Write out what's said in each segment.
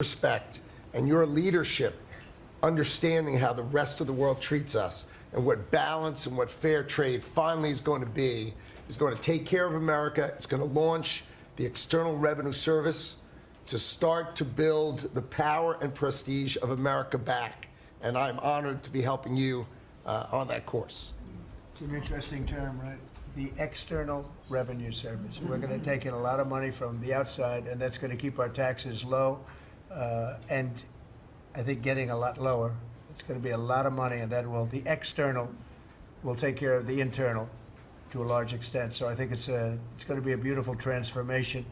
respect and your leadership, understanding how the rest of the world treats us and what balance and what fair trade finally is going to be, is going to take care of America. It's going to launch the External Revenue Service to start to build the power and prestige of America back. And I'm honored to be helping you on that course. It's an interesting term, right? The External Revenue Service. We're going to take in a lot of money from the outside, and that's going to keep our taxes low, and I think getting a lot lower. It's going to be a lot of money, and the external will take care of the internal to a large extent. So I think it's going to be a beautiful transformation.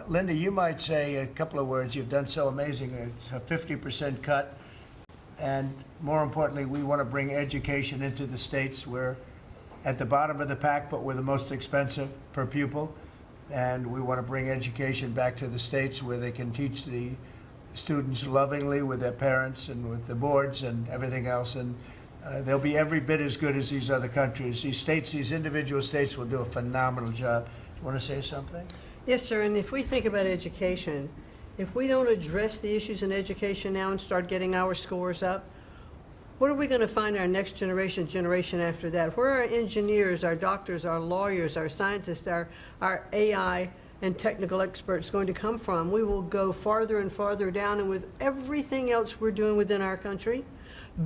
Linda, you might say a couple of words. You've done so amazing. It's a 50% cut. And more importantly, we want to bring education into the states. We're at the bottom of the pack, but we're the most expensive per pupil. And we want to bring education back to the states where they can teach the students lovingly with their parents and with the boards and everything else. And they'll be every bit as good as these other countries. These states, these individual states will do a phenomenal job. You want to say something? Yes, sir. And if we think about education, if we don't address the issues in education now and start getting our scores up, what are we going to find our next generation after that? Where are our engineers, our doctors, our lawyers, our scientists, our AI and technical experts going to come from? We will go farther and farther down, and with everything else we're doing within our country,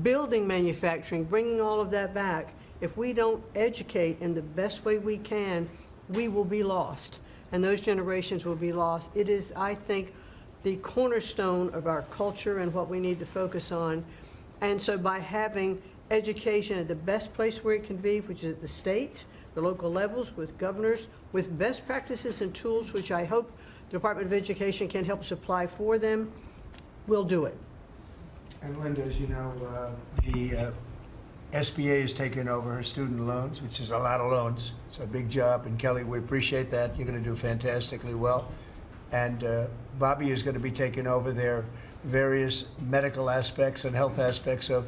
building manufacturing, bringing all of that back, if we don't educate in the best way we can, we will be lost, and those generations will be lost. It is, I think, the cornerstone of our culture and what we need to focus on. And so by having education at the best place where it can be, which is at the states, the local levels, with governors, with best practices and tools, which I hope the Department of Education can help supply for them, we'll do it. And Linda, as you know, the SBA has taken over her student loans, which is a lot of loans. It's a big job, and Kelly, we appreciate that. You're going to do fantastically well. And Bobby is going to be taking over their various medical aspects and health aspects of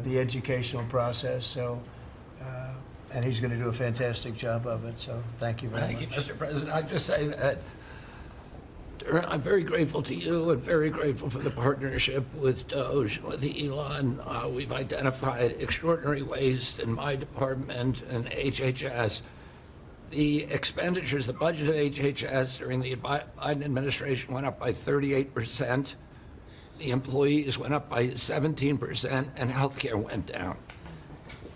the educational process. So, and he's going to do a fantastic job of it. So thank you very much. Thank you, Mr. President. I'd just say that I'm very grateful to you and very grateful for the partnership with Doge and with Elon. We've identified extraordinary waste in my department and HHS. The expenditures, the budget of HHS during the Biden administration went up by 38%. The employees went up by 17%, and healthcare went down.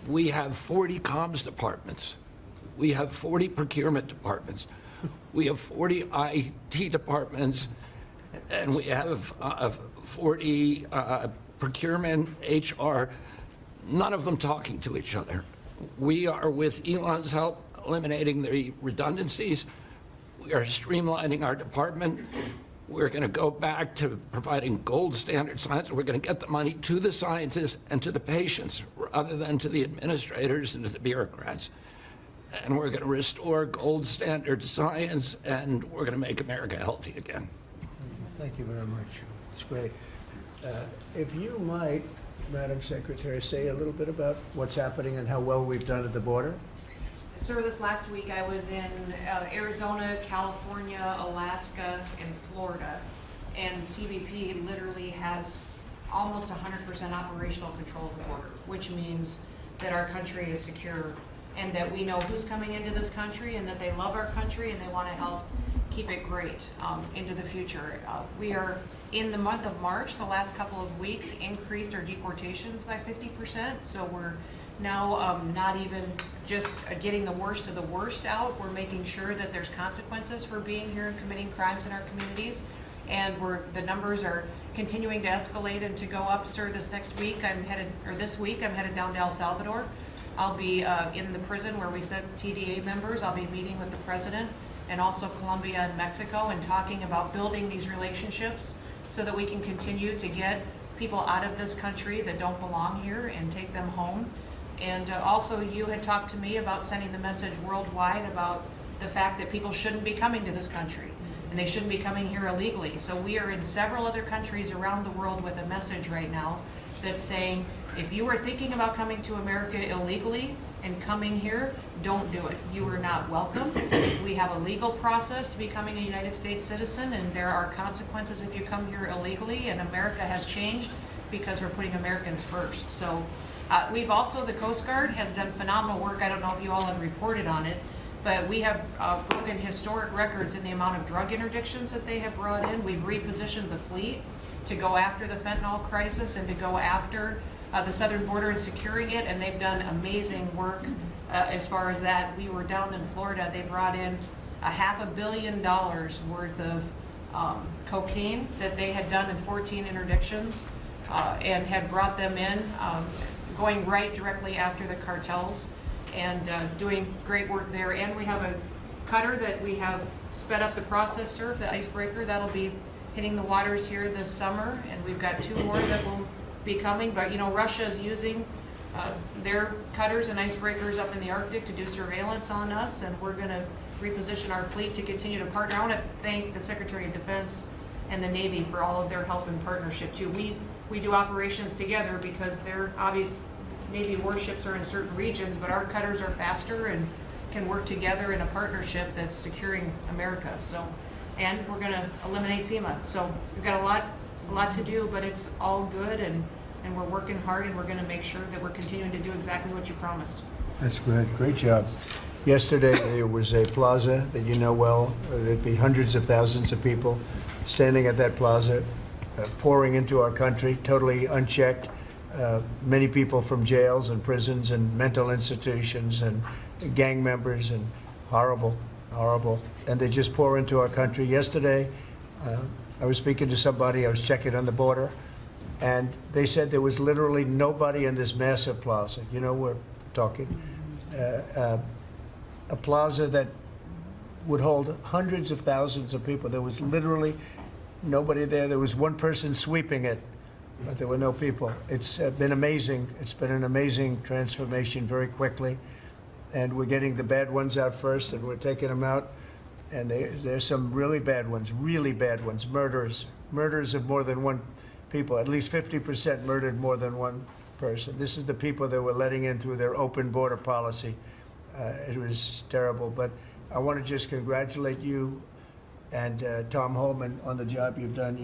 We have 40 comms departments. We have 40 procurement departments. We have 40 IT departments, and we have 40 procurement, HR, none of them talking to each other. We are, with Elon's help, eliminating the redundancies. We are streamlining our department. We're going to go back to providing gold standard science. We're going to get the money to the scientists and to the patients rather than to the administrators and to the bureaucrats. And we're going to restore gold standard science, and we're going to make America healthy again. Thank you very much. It's great. If you might, Madam Secretary, say a little bit about what's happening and how well we've done at the border. Sir, this last week I was in Arizona, California, Alaska, and Florida, and CBP literally has almost 100% operational control of the border, which means that our country is secure and that we know who's coming into this country and that they love our country and they want to help keep it great into the future. We are, in the month of March, the last couple of weeks, increased our deportations by 50%, so we're now not even just getting the worst of the worst out. We're making sure that there's consequences for being here and committing crimes in our communities, and the numbers are continuing to escalate and to go up. Sir, this week I'm headed down to El Salvador. I'll be in the prison where we sent TDA members. I'll be meeting with the president and also Colombia and Mexico and talking about building these relationships so that we can continue to get people out of this country that don't belong here and take them home. And also, you had talked to me about sending the message worldwide about the fact that people shouldn't be coming to this country and they shouldn't be coming here illegally. So we are in several other countries around the world with a message right now that's saying If you are thinking about coming to America illegally and coming here, don't do it. You are not welcome. We have a legal process to becoming a United States citizen, and there are consequences if you come here illegally, and America has changed because we're putting Americans first. So we've also, the Coast Guard has done phenomenal work. I don't know if you all have reported on it, but we have broken historic records in the amount of drug interdictions that they have brought in. We've repositioned the fleet to go after the fentanyl crisis and to go after the southern border and securing it, and they've done amazing work as far as that. We were down in Florida. They brought in $500 million worth of cocaine that they had done in 14 interdictions and had brought them in, going right directly after the cartels, and doing great work there. And we have a cutter that we have sped up the process, sir, the icebreaker. That'll be hitting the waters here this summer, and we've got 2 more that will be coming. But you know, Russia is using their cutters and icebreakers up in the Arctic to do surveillance on us, and we're going to reposition our fleet to continue to partner. I want to thank the Secretary of Defense and the Navy for all of their help and partnership too. We do operations together because their obvious Navy warships are in certain regions, but our cutters are faster and can work together in a partnership that's securing America. So, and we're going to eliminate FEMA. So we've got a lot to do, but it's all good, and we're working hard, and we're going to make sure that we're continuing to do exactly what you promised. That's good. Great job. Yesterday, there was a plaza that you know well. There'd be hundreds of thousands of people standing at that plaza, pouring into our country, totally unchecked. Many people from jails and prisons and mental institutions and gang members, and horrible, horrible. And they just pour into our country. Yesterday, I was speaking to somebody, I was checking on the border, and they said there was literally nobody in this massive plaza. You know, we're talking a plaza that would hold hundreds of thousands of people. There was literally nobody there. There was one person sweeping it, but there were no people. It's been amazing. It's been an amazing transformation very quickly. And we're getting the bad ones out first, and we're taking them out. And there's some really bad ones, murderers of more than one people. At least 50% murdered more than one person. This is the people that we're letting in through their open border policy. It was terrible, but I want to just congratulate you and Tom Holman on the job you've done.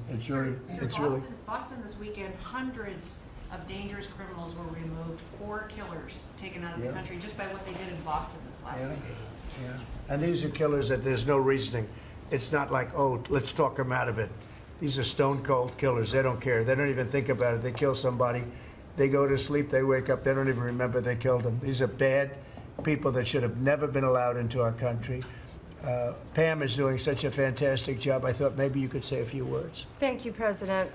It's really. Boston this weekend, hundreds of dangerous criminals were removed, 4 killers taken out of the country just by what they did in Boston this last week. Yeah. And these are killers that there's no reasoning. It's not like, oh, let's talk them out of it. These are stone cold killers. They don't care. They don't even think about it. They kill somebody. They go to sleep. They wake up. They don't even remember they killed them. These are bad people that should have never been allowed into our country. Pam is doing such a fantastic job. I thought maybe you could say a few words. Thank you, President.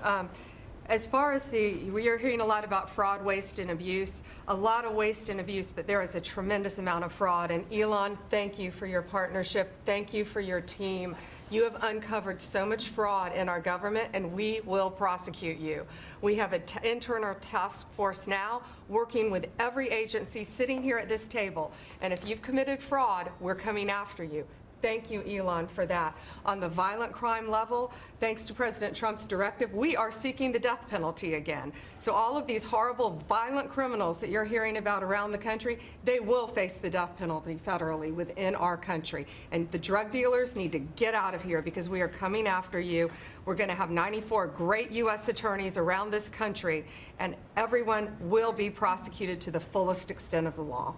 As far as we are hearing a lot about fraud, waste, and abuse, a lot of waste and abuse, but there is a tremendous amount of fraud. And Elon, thank you for your partnership. Thank you for your team. You have uncovered so much fraud in our government, and we will prosecute you. We have an internal task force now working with every agency sitting here at this table. And if you've committed fraud, we're coming after you. Thank you, Elon, for that. On the violent crime level, thanks to President Trump's directive, we are seeking the death penalty again. So all of these horrible, violent criminals that you're hearing about around the country, they will face the death penalty federally within our country. And the drug dealers need to get out of here because we are coming after you. We're going to have 94 great U.S. attorneys around this country, and everyone will be prosecuted to the fullest extent of the law.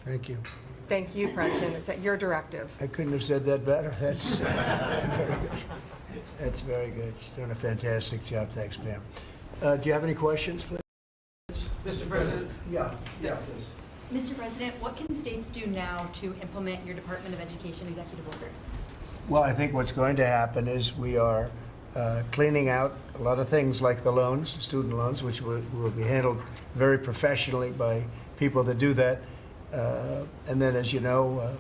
Thank you. Thank you, President. Is that your directive? I couldn't have said that better. That's very good. That's very good. She's doing a fantastic job. Thanks, Pam. Do you have any questions, please? Mr. President? Yeah, please. Mr. President, what can states do now to implement your Department of Education executive order? Well, I think what's going to happen is we are cleaning out a lot of things like the loans, student loans, which will be handled very professionally by people that do that. And then, as you know,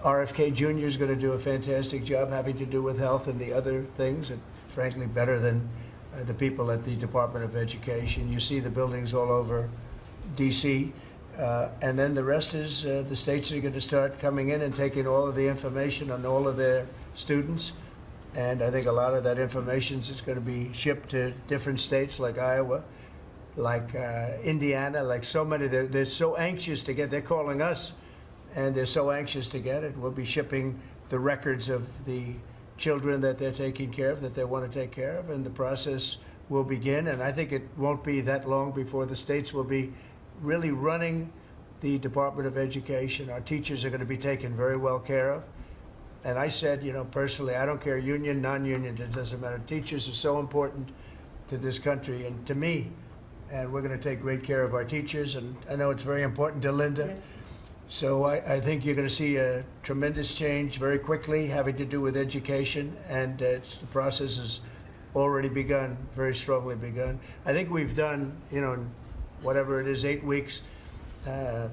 RFK Jr. is going to do a fantastic job having to do with health and the other things, and frankly, better than the people at the Department of Education. You see the buildings all over D.C., and then the rest is the states are going to start coming in and taking all of the information on all of their students. And I think a lot of that information is going to be shipped to different states like Iowa, like Indiana, like so many. They're so anxious to get. They're calling us, and they're so anxious to get it. We'll be shipping the records of the children that they're taking care of, that they want to take care of, and the process will begin. And I think it won't be that long before the states will be really running the Department of Education. Our teachers are going to be taken very well care of. And I said, personally, I don't care union, non-union, it doesn't matter. Teachers are so important to this country and to me. And we're going to take great care of our teachers. And I know it's very important to Linda. Yes. So I think you're going to see a tremendous change very quickly having to do with education. And the process has already begun, very strongly begun. I think we've done, in whatever it is, 8 weeks,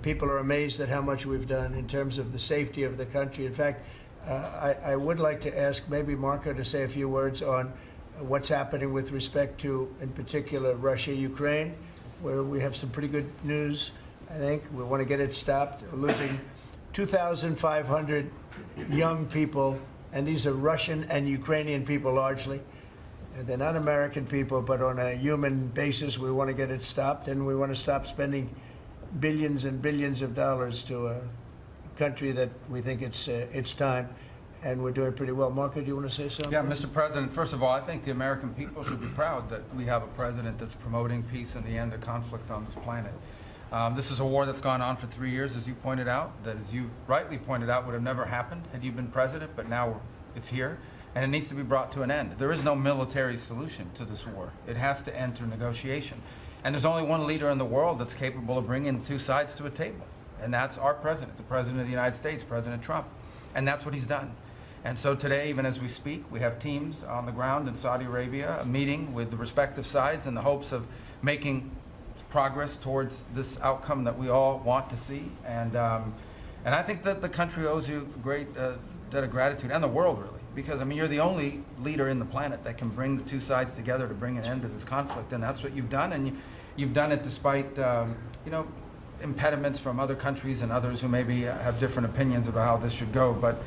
people are amazed at how much we've done in terms of the safety of the country. In fact, I would like to ask maybe Marco to say a few words on what's happening with respect to, in particular, Russia, Ukraine, where we have some pretty good news. I think we want to get it stopped. We're losing 2,500 young people, and these are Russian and Ukrainian people largely. And they're not American people, but on a human basis, we want to get it stopped, and we want to stop spending billions and billions of dollars to a country that we think it's time, and we're doing pretty well. Marco, do you want to say something? Yeah, Mr. President, first of all, I think the American people should be proud that we have a president that's promoting peace and the end of conflict on this planet. This is a war that's gone on for 3 years, as you pointed out, that, as you rightly pointed out, would have never happened had you been president, but now it's here, and it needs to be brought to an end. There is no military solution to this war. It has to end through negotiation. And there's only one leader in the world that's capable of bringing two sides to a table, and that's our president, the President of the United States, President Trump. And that's what he's done. And so today, even as we speak, we have teams on the ground in Saudi Arabia, a meeting with the respective sides in the hopes of making progress towards this outcome that we all want to see. And I think that the country owes you a great debt of gratitude, and the world, really, because, I mean, you're the only leader in the planet that can bring the two sides together to bring an end to this conflict, and that's what you've done, and you've done it despite, impediments from other countries and others who maybe have different opinions about how this should go. But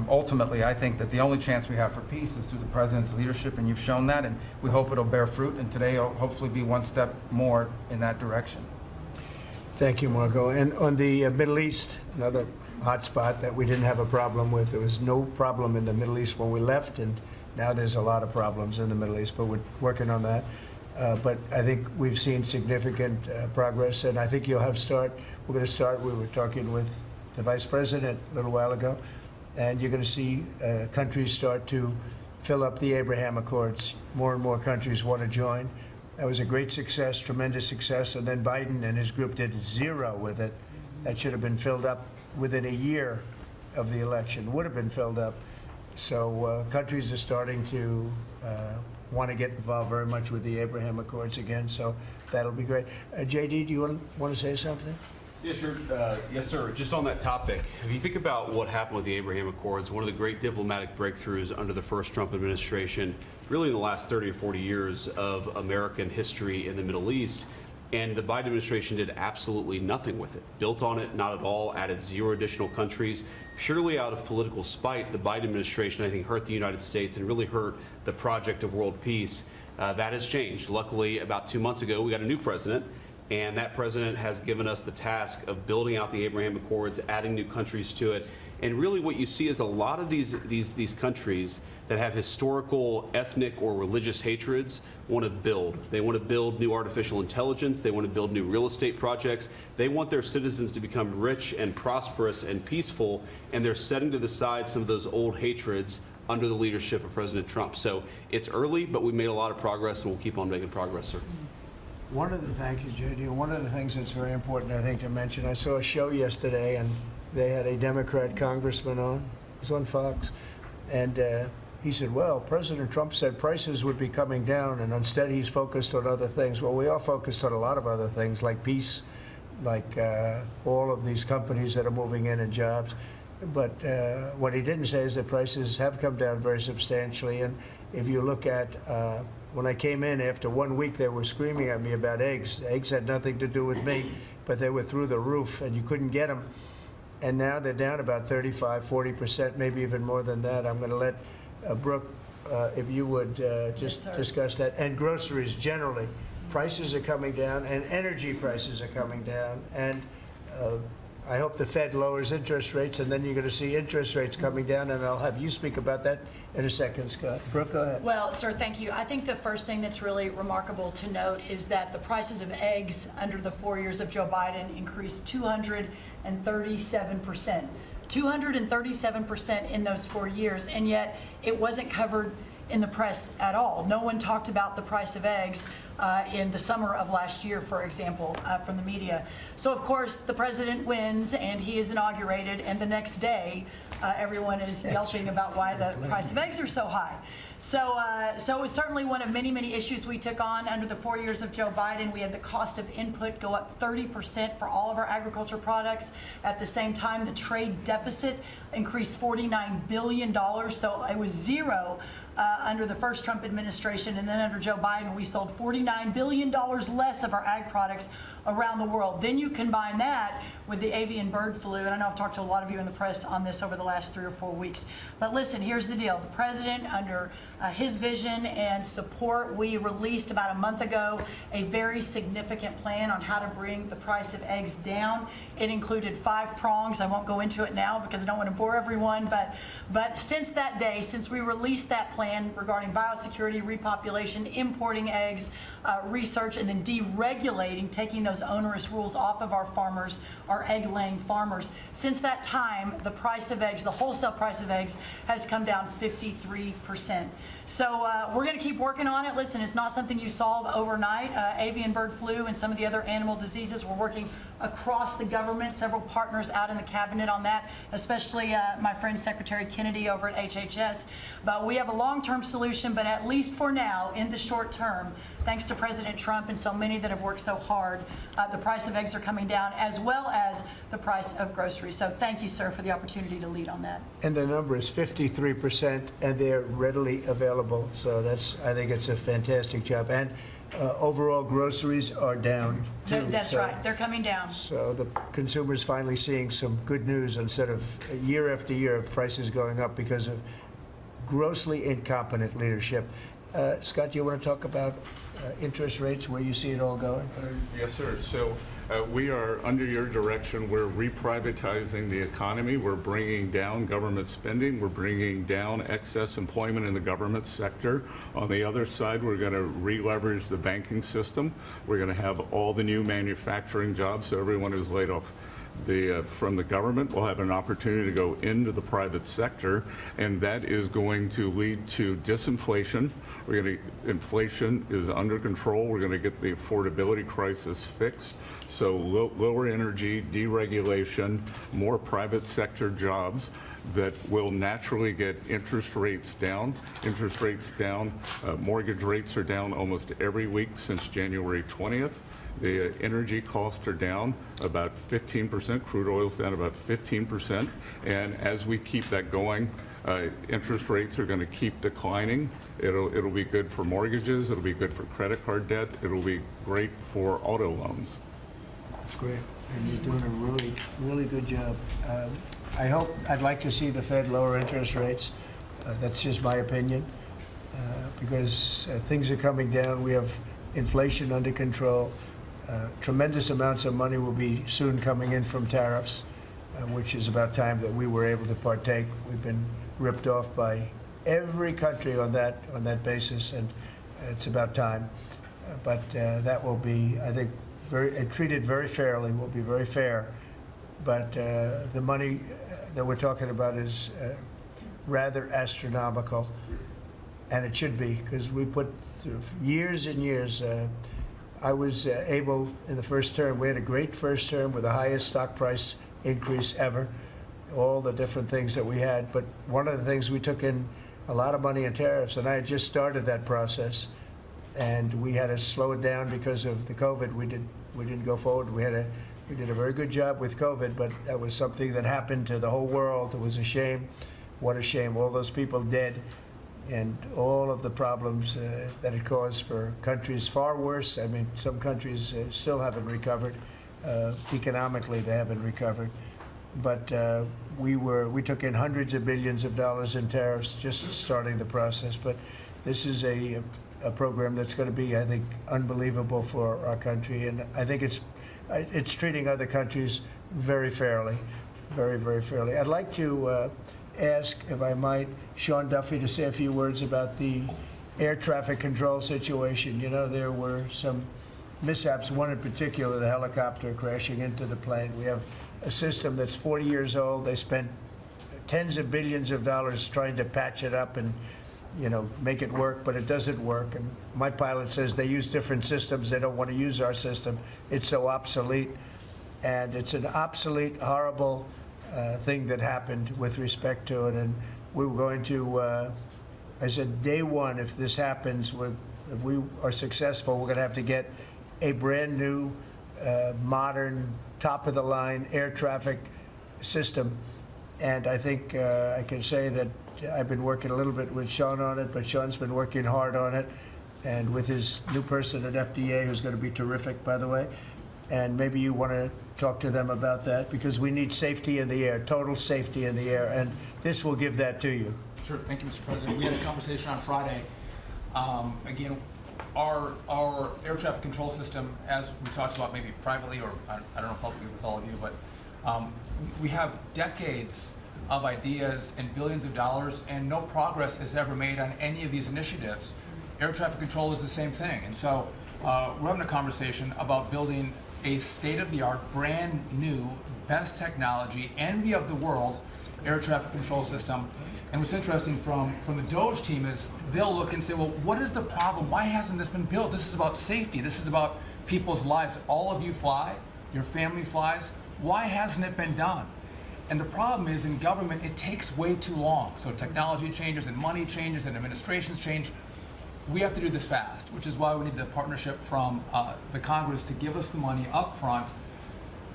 ultimately, I think that the only chance we have for peace is through the president's leadership, and you've shown that, and we hope it'll bear fruit, and today will hopefully be one step more in that direction. Thank you, Marco. And on the Middle East, another hot spot that we didn't have a problem with. There was no problem in the Middle East when we left, and now there's a lot of problems in the Middle East, but we're working on that. But I think we've seen significant progress, and I think you'll have we're going to start, we were talking with the Vice President a little while ago, and you're going to see countries start to fill up the Abraham Accords. More and more countries want to join. That was a great success, tremendous success, and then Biden and his group did zero with it. That should have been filled up within a year of the election, would have been filled up. So countries are starting to want to get involved very much with the Abraham Accords again, so that'll be great. JD, do you want to say something? Yeah, sure. Yes, sir. Just on that topic, if you think about what happened with the Abraham Accords, one of the great diplomatic breakthroughs under the first Trump administration, really in the last 30 or 40 years of American history in the Middle East, and the Biden administration did absolutely nothing with it. Built on it, not at all, added 0 additional countries. Purely out of political spite, the Biden administration, I think, hurt the United States and really hurt the project of world peace. That has changed. Luckily, about 2 months ago, we got a new president, and that president has given us the task of building out the Abraham Accords, adding new countries to it. And really what you see is a lot of these countries that have historical ethnic or religious hatreds want to build. They want to build new artificial intelligence. They want to build new real estate projects. They want their citizens to become rich and prosperous and peaceful, and they're setting to the side some of those old hatreds under the leadership of President Trump. So it's early, but we made a lot of progress, and we'll keep on making progress, sir. Thank you, JD. One of the things that's very important, I think, to mention, I saw a show yesterday, and they had a Democrat congressman on. It was on Fox. And he said, well, President Trump said prices would be coming down, and instead he's focused on other things. Well, we are focused on a lot of other things, like peace, like all of these companies that are moving in and jobs. But what he didn't say is that prices have come down very substantially. And if you look at when I came in after 1 week, they were screaming at me about eggs. Eggs had nothing to do with me, but they were through the roof, and you couldn't get them. And now they're down about 35, 40%, maybe even more than that. I'm going to let Brooke, if you would just discuss that. And groceries generally. prices are coming down and energy prices are coming down. And I hope the Fed lowers interest rates, and then you're going to see interest rates coming down, and I'll have you speak about that in a second, Scott. Brooke, go ahead. Well, sir, thank you. I think the first thing that's really remarkable to note is that the prices of eggs under the 4 years of Joe Biden increased 237%. 237% in those 4 years, and yet it wasn't covered in the press at all. No one talked about the price of eggs in the summer of last year, for example, from the media. So, of course, the president wins and he is inaugurated, and the next day, everyone is yelping about why the price of eggs are so high. So it was certainly one of many, many issues we took on under the 4 years of Joe Biden. We had the cost of input go up 30% for all of our agriculture products. At the same time, the trade deficit increased $49 billion. So it was zero under the first Trump administration. And then under Joe Biden, we sold $49 billion less of our ag products around the world. Then you combine that with the avian bird flu, and I know I've talked to a lot of you in the press on this over the last 3 or 4 weeks. But listen, here's the deal. The president, under his vision and support, we released about a month ago a very significant plan on how to bring the price of eggs down. It included 5 prongs. I won't go into it now because I don't want to bore everyone, but since that day, since we released that plan regarding biosecurity, repopulation, importing eggs, research, and then deregulating, taking those onerous rules off of our farmers, our egg-laying farmers. Since that time, the price of eggs, the wholesale price of eggs, has come down 53%. So we're going to keep working on it. Listen, it's not something you solve overnight. Avian bird flu and some of the other animal diseases, we're working across the government, several partners out in the cabinet on that, especially my friend Secretary Kennedy over at HHS. But we have a long-term solution, but at least for now, in the short term, thanks to President Trump and so many that have worked so hard, the price of eggs are coming down, as well as the price of groceries. So thank you, sir, for the opportunity to lead on that. And the number is 53%, and they're readily available. So I think it's a fantastic job. And overall, groceries are down, too. That's right. They're coming down. So the consumer's finally seeing some good news instead of year after year of prices going up because of grossly incompetent leadership. Scott, do you want to talk about interest rates, where you see it all going? Yes, sir. So we are, under your direction, we're reprivatizing the economy. We're bringing down government spending. We're bringing down excess employment in the government sector. On the other side, we're going to re-leverage the banking system. We're going to have all the new manufacturing jobs, so everyone who's laid off from the government will have an opportunity to go into the private sector, and that is going to lead to disinflation. Inflation is under control. We're going to get the affordability crisis fixed. So lower energy, deregulation, more private sector jobs that will naturally get interest rates down. Interest rates down. Mortgage rates are down almost every week since January 20th. The energy costs are down about 15%. Crude oil's down about 15%. And as we keep that going, interest rates are going to keep declining. It'll be good for mortgages. It'll be good for credit card debt. It'll be great for auto loans. That's great. And you're doing a really, really good job. I'd like to see the Fed lower interest rates. That's just my opinion. Because things are coming down. We have inflation under control. Tremendous amounts of money will be soon coming in from tariffs, which is about time that we were able to partake. We've been ripped off by every country on that basis, and it's about time. But that will be, I think, treated very fairly. Will be very fair. But the money that we're talking about is rather astronomical, and it should be, because we put years and years. I was able, in the first term, we had a great first term with the highest stock price increase ever, all the different things that we had. But one of the things, we took in a lot of money in tariffs, and I had just started that process, and we had to slow it down because of the COVID. We didn't go forward. We did a very good job with COVID, but that was something that happened to the whole world. It was a shame. What a shame. All those people dead, and all of the problems that it caused for countries far worse. I mean, some countries still haven't recovered. Economically, they haven't recovered. But we took in hundreds of billions of dollars in tariffs just starting the process. But this is a a program that's going to be, I think, unbelievable for our country. And I think it's treating other countries very fairly, very, very fairly. I'd like to ask, if I might, Sean Duffy to say a few words about the air traffic control situation. You know, there were some mishaps, one in particular, the helicopter crashing into the plane. We have a system that's 40 years old. They spent tens of billions of dollars trying to patch it up and, you know, make it work, but it doesn't work. And my pilot says they use different systems. They don't want to use our system. It's so obsolete. And it's an obsolete, horrible thing that happened with respect to it. And we were going to, I said, day one, if this happens, if we are successful, we're going to have to get a brand new, modern, top-of-the-line air traffic system. And I think I can say that I've been working a little bit with Sean on it, but Sean's been working hard on it, and with his new person at FDA, who's going to be terrific, by the way. And maybe you want to talk to them about that, because we need safety in the air, total safety in the air, and this will give that to you. Sure. Thank you, Mr. President. We had a conversation on Friday. Again, our air traffic control system, as we talked about maybe privately or I don't know publicly with all of you, but we have decades of ideas and billions of dollars, and no progress is ever made on any of these initiatives. Air traffic control is the same thing. And so we're having a conversation about building a state-of-the-art, brand new, best technology, envy of the world, air traffic control system. And what's interesting from the DOGE team is they'll look and say, well, what is the problem? Why hasn't this been built? This is about safety. This is about people's lives. All of you fly, your family flies. Why hasn't it been done? And the problem is, in government, it takes way too long. So technology changes and money changes and administrations change. We have to do this fast, which is why we need the partnership from the Congress to give us the money up front.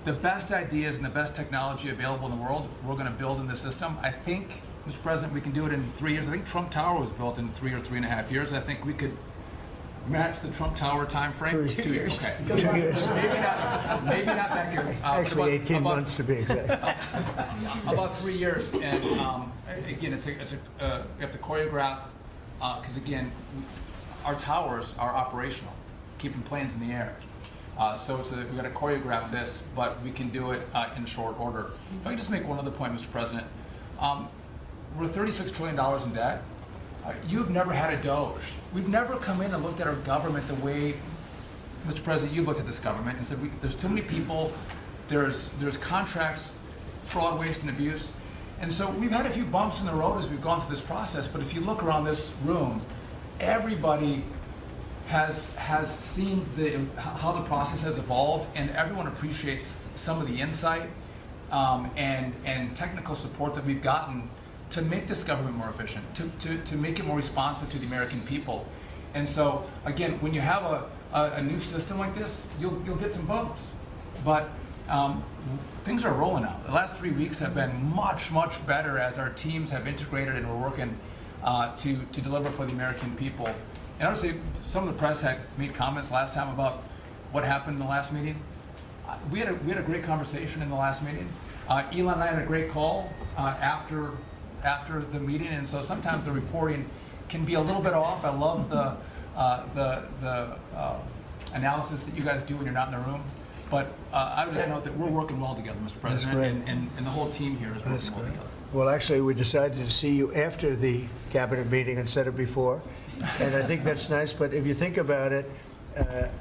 The best ideas and the best technology available in the world, we're going to build in the system. I think, Mr. President, we can do it in 3 years. I think Trump Tower was built in 3 or 3.5 years. I think we could match the Trump Tower time frame. 2 years. Okay. 2 years. Maybe not that good. Actually, 18 months to be exact. About 3 years. And again, you have to choreograph, because again, our towers are operational, keeping planes in the air. So we've got to choreograph this, but we can do it in short order. If I could just make one other point, Mr. President. We're $36 trillion in debt. You've never had a DOGE. We've never come in and looked at our government the way, Mr. President, you've looked at this government and said, there's too many people, there's contracts, fraud, waste, and abuse. And so we've had a few bumps in the road as we've gone through this process, but if you look around this room, everybody has seen how the process has evolved, and everyone appreciates some of the insight and technical support that we've gotten to make this government more efficient, to make it more responsive to the American people. And so, again, when you have a new system like this, you'll get some bumps. But things are rolling out. The last 3 weeks have been much, much better as our teams have integrated and we're working to deliver for the American people. And obviously, some of the press had made comments last time about what happened in the last meeting. We had a great conversation in the last meeting. Elon and I had a great call after the meeting, and so sometimes the reporting can be a little bit off. I love the analysis that you guys do when you're not in the room. But I would just note that we're working well together, Mr. President, and the whole team here is working well together. Well, actually, we decided to see you after the cabinet meeting instead of before, and I think that's nice. But if you think about it,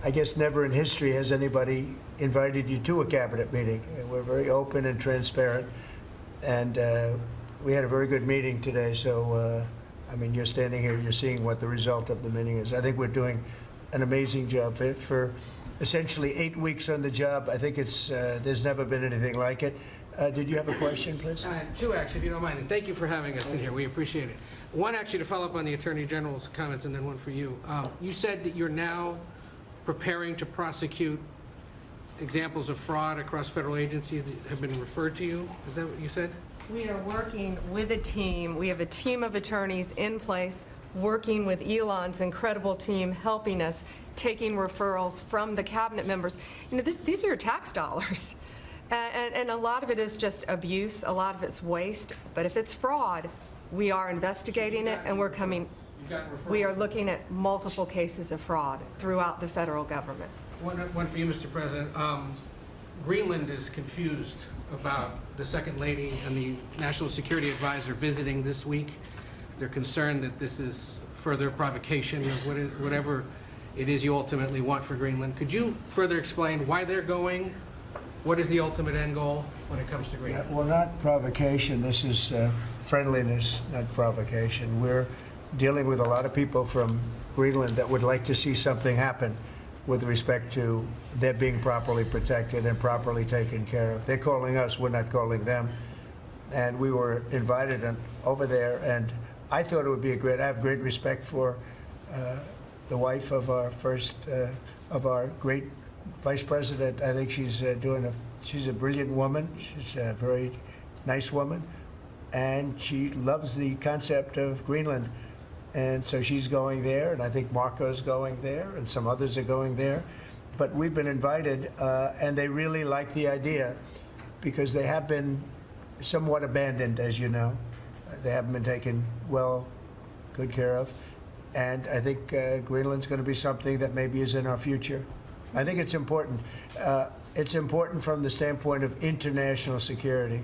I guess never in history has anybody invited you to a cabinet meeting. We're very open and transparent, and we had a very good meeting today. So, I mean, you're standing here, you're seeing what the result of the meeting is. I think we're doing an amazing job for essentially 8 weeks on the job. I think it's there's never been anything like it. Did you have a question, please? Two, actually, if you don't mind. And thank you for having us in here. We appreciate it. One, actually, to follow up on the Attorney General's comments, and then one for you. You said that you're now preparing to prosecute examples of fraud across federal agencies that have been referred to you. Is that what you said? We are working with a team. We have a team of attorneys in place working with Elon's incredible team, helping us, taking referrals from the cabinet members. You know, these are your tax dollars. And a lot of it is just abuse, a lot of it's waste. But if it's fraud, we are investigating it, and we're coming. You've got referrals. We are looking at multiple cases of fraud throughout the federal government. One for you, Mr. President. Greenland is confused about the Second Lady and the National Security Advisor visiting this week. They're concerned that this is further provocation of whatever it is you ultimately want for Greenland. Could you further explain why they're going? What is the ultimate end goal when it comes to Greenland? Well, not provocation. This is friendliness, not provocation. We're dealing with a lot of people from Greenland that would like to see something happen with respect to their being properly protected and properly taken care of. They're calling us, we're not calling them. And we were invited over there, and I thought it would be I have great respect for the wife of our of our great vice president. I think she's she's a brilliant woman. She's a very nice woman, and she loves the concept of Greenland. And so she's going there, and I think Marco's going there, and some others are going there. But we've been invited, and they really like the idea because they have been somewhat abandoned, as you know. They haven't been taken good care of. And I think Greenland's going to be something that maybe is in our future. I think it's important. It's important from the standpoint of international security.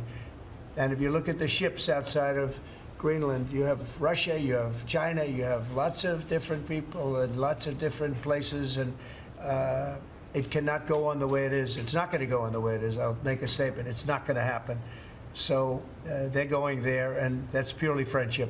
And if you look at the ships outside of Greenland, you have Russia, you have China, you have lots of different people and lots of different places, and it cannot go on the way it is. It's not going to go on the way it is. I'll make a statement. It's not going to happen. So they're going there, and that's purely friendship.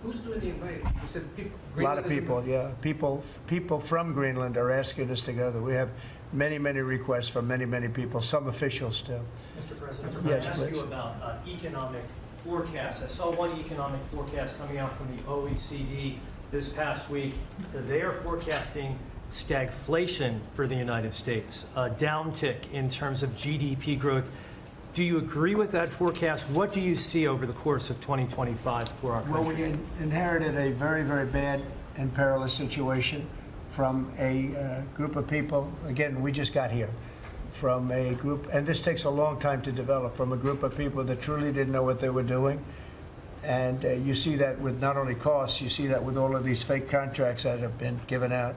Who's doing the inviting? You said people. A lot of people, yeah. People from Greenland are asking us to go there. We have many, many requests from many, many people, some officials too. Mr. President, yes, I ask please. you about economic forecasts. I saw one economic forecast coming out from the OECD this past week. They are forecasting stagflation for the United States, a downtick in terms of GDP growth. Do you agree with that forecast? What do you see over the course of 2025 for our country? Well, we inherited a very, very bad and perilous situation from a group of people. Again, we just got here from a group, and this takes a long time to develop, from a group of people that truly didn't know what they were doing. And you see that with not only costs, you see that with all of these fake contracts that have been given out.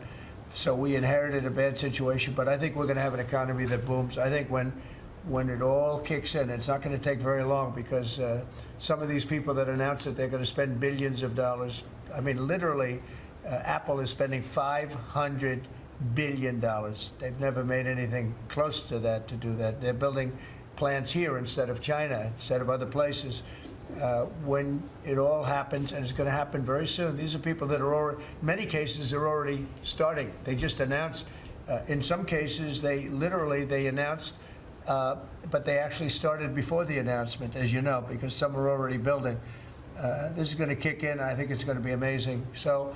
So we inherited a bad situation, but I think we're going to have an economy that booms. I think when it all kicks in, it's not going to take very long, because some of these people that announce that they're going to spend billions of dollars, I mean, literally, Apple is spending $500 billion. They've never made anything close to that to do that. They're building plants here instead of China, instead of other places. When it all happens, and it's going to happen very soon, these are people that are already, in many cases, they're already starting. They just announced. In some cases, they announced, but they actually started before the announcement, as you know, because some are already building. This is going to kick in. I think it's going to be amazing. So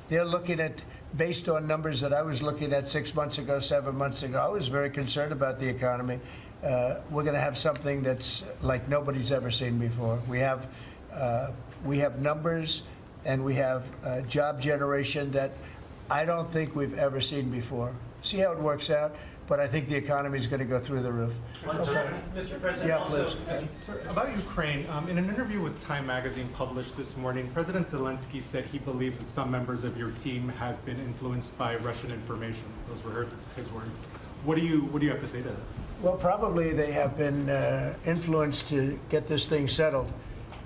they're looking at, based on numbers that I was looking at 6 months ago, 7 months ago, I was very concerned about the economy. We're going to have something that's like nobody's ever seen before. We have numbers, and we have job generation that I don't think we've ever seen before. See how it works out? But I think the economy is going to go through the roof. Mr. President, Yeah, also, Sir, about Ukraine, in an interview with Time Magazine published this morning, President Zelensky said he believes that some members of your team have been influenced by Russian information. Those were his words. What do you have to say to that? Well, probably they have been influenced to get this thing settled,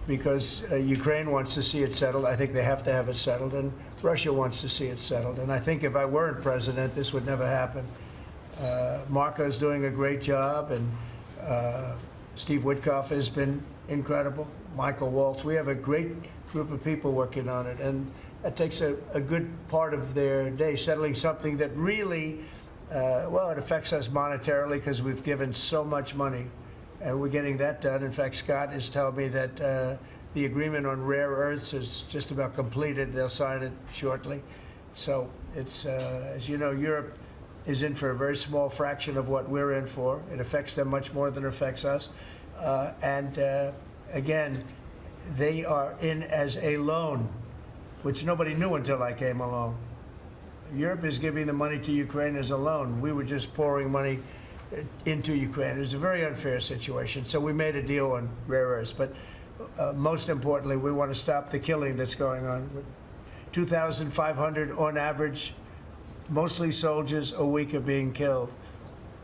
because Ukraine wants to see it settled. I think they have to have it settled, and Russia wants to see it settled. And I think if I weren't president, this would never happen. Marco's doing a great job, and Steve Witkoff has been incredible. Michael Waltz. We have a great group of people working on it, and that takes a good part of their day, settling something that really, it affects us monetarily because we've given so much money, and we're getting that done. In fact, Scott is telling me that the agreement on rare earths is just about completed. They'll sign it shortly. So it's, as you know, Europe is in for a very small fraction of what we're in for. It affects them much more than it affects us. Again, they are in as a loan, which nobody knew until I came along. Europe is giving the money to Ukraine as a loan. We were just pouring money into Ukraine. It was a very unfair situation. So we made a deal on rare earths. But most importantly, we want to stop the killing that's going on. 2,500 on average, mostly soldiers, a week are being killed.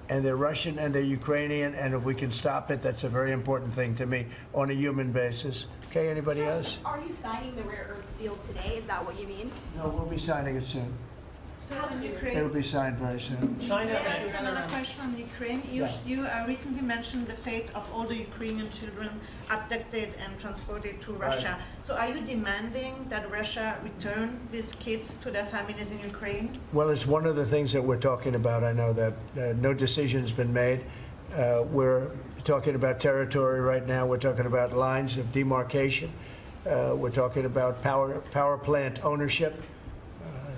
And they're Russian and they're Ukrainian, and if we can stop it, that's a very important thing to me on a human basis. Okay, anybody else? Are you signing the rare earths deal today? Is that what you mean? No, we'll be signing it soon. It'll be signed very soon. China. Ask another question on Ukraine. You recently mentioned the fate of all the Ukrainian children abducted and transported to Russia. Right. So are you demanding that Russia return these kids to their families in Ukraine? Well, it's one of the things that we're talking about. I know that no decision's been made. We're talking about territory right now. We're talking about lines of demarcation. We're talking about power plant ownership.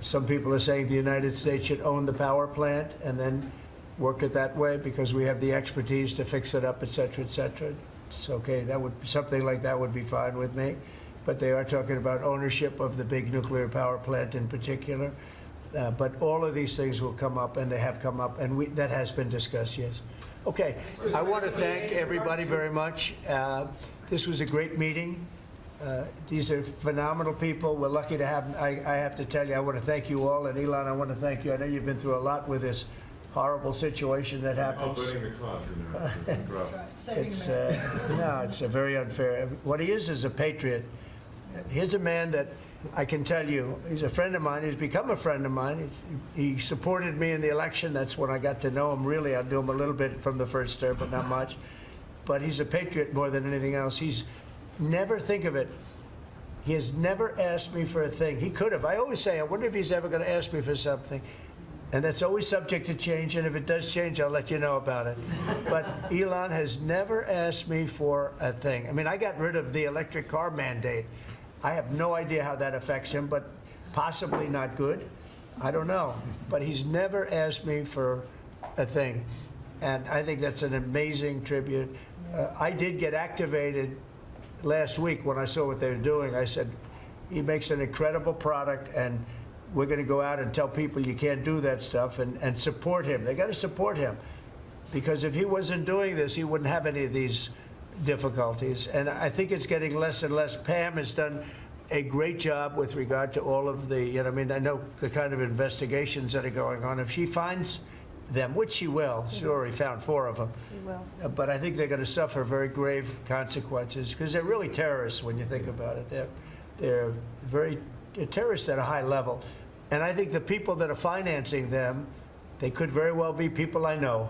Some people are saying the United States should own the power plant and then work it that way because we have the expertise to fix it up, et cetera, et cetera. It's okay. That would something like that would be fine with me. But they are talking about ownership of the big nuclear power plant in particular. But all of these things will come up, and they have come up, and that has been discussed, yes. Okay, I want to thank everybody very much. This was a great meeting. These are phenomenal people. We're lucky to have, I have to tell you, I want to thank you all. And Elon, I want to thank you. I know you've been through a lot with this horrible situation that happens. It's, no, it's a very unfair. What he is a patriot. Here's a man that I can tell you, he's a friend of mine. He's become a friend of mine. He supported me in the election. That's when I got to know him. Really, I knew him a little bit from the first term, but not much. But he's a patriot more than anything else. He's never think of it. He has never asked me for a thing. He could have. I always say, I wonder if he's ever going to ask me for something. And that's always subject to change. And if it does change, I'll let you know about it. But Elon has never asked me for a thing. I mean, I got rid of the electric car mandate. I have no idea how that affects him, but possibly not good. I don't know. But he's never asked me for a thing. And I think that's an amazing tribute. I did get activated last week when I saw what they were doing. I said, he makes an incredible product, and we're going to go out and tell people you can't do that stuff and support him. They got to support him, because if he wasn't doing this, he wouldn't have any of these difficulties. And I think it's getting less and less. Pam has done a great job with regard to all of the, you know, I mean, I know the kind of investigations that are going on. If she finds them, which she will. She already found 4 of them. But I think they're going to suffer very grave consequences, because they're really terrorists when you think about it. They're terrorists at a high level. And I think the people that are financing them, they could very well be people I know,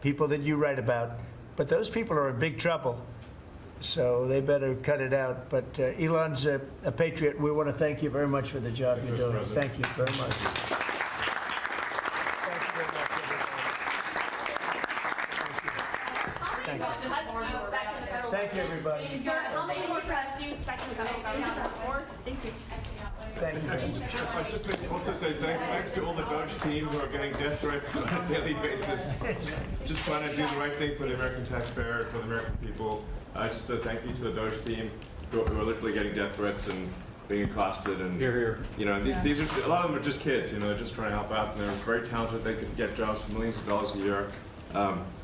people that you write about. But those people are in big trouble. So they better cut it out. But Elon's a patriot. We want to thank you very much for the job you're doing. Thank you very much. Thank you, everybody. Sir, how many more press do you expect to come out? Thank you. Thank you. I'd just also say thanks to all the Doge team who are getting death threats on a daily basis, just trying to do the right thing for the American taxpayer, for the American people. Just a thank you to the Doge team who are literally getting death threats and being accosted. And you know, these are, a lot of them are just kids. You know, they're just trying to help out, and they're very talented. They could get jobs for millions of dollars a year.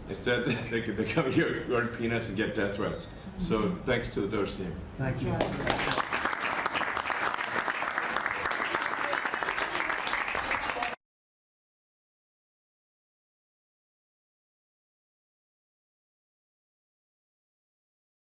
Instead, they come here, earn peanuts, and get death threats. So thanks to the Doge team. Thank you.